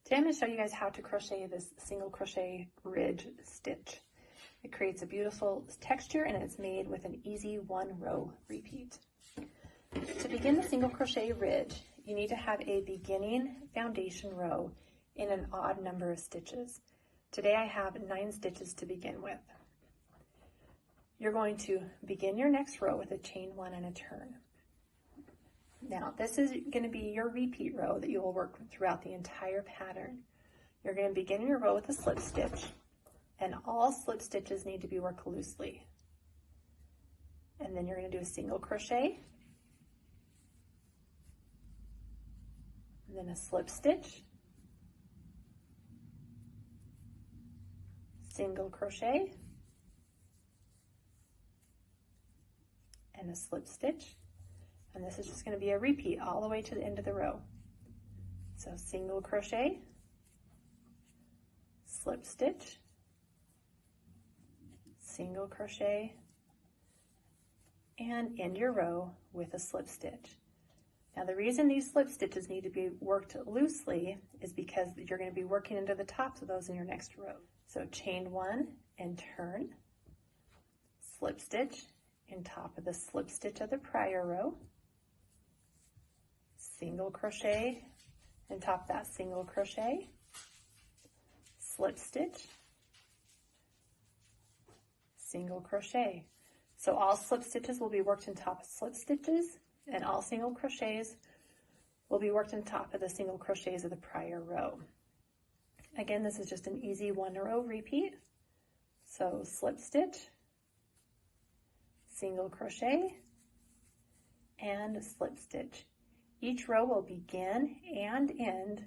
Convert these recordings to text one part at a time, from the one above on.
Today I'm going to show you guys how to crochet this single crochet ridge stitch. It creates a beautiful texture and it's made with an easy 1-row repeat. To begin the single crochet ridge, you need to have a beginning foundation row in an odd number of stitches. Today I have 9 stitches to begin with. You're going to begin your next row with a chain 1 and a turn. Now, this is going to be your repeat row that you will work throughout the entire pattern. You're going to begin your row with a slip stitch, and all slip stitches need to be worked loosely. And then you're going to do a single crochet, and then a slip stitch, single crochet, and a slip stitch. And this is just going to be a repeat all the way to the end of the row. So single crochet, slip stitch, single crochet, and end your row with a slip stitch. Now the reason these slip stitches need to be worked loosely is because you're going to be working into the tops of those in your next row. So chain 1 and turn, slip stitch in top of the slip stitch of the prior row, single crochet and top that single crochet, slip stitch, single crochet. So all slip stitches will be worked on top of slip stitches, and all single crochets will be worked on top of the single crochets of the prior row. Again, this is just an easy 1-row repeat. So slip stitch, single crochet, and slip stitch. Each row will begin and end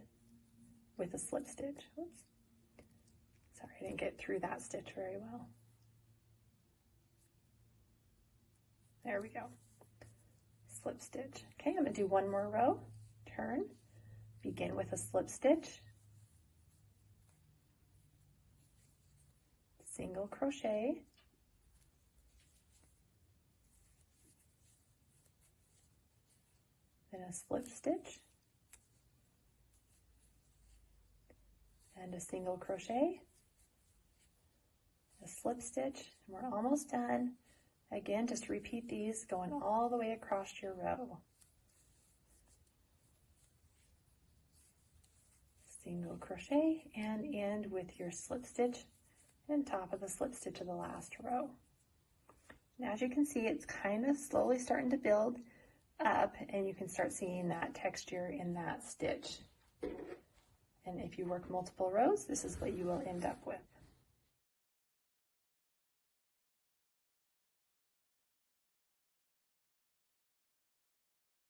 with a slip stitch. Oops. Sorry, I didn't get through that stitch very well. There we go. Slip stitch. Okay, I'm going to do one more row. Turn, begin with a slip stitch, single crochet, then a slip stitch, and a single crochet, a slip stitch, and we're almost done. Again, just repeat these going all the way across your row. Single crochet and end with your slip stitch and top of the slip stitch of the last row. Now as you can see, it's kind of slowly starting to build up, and you can start seeing that texture in that stitch. And if you work multiple rows, this is what you will end up with.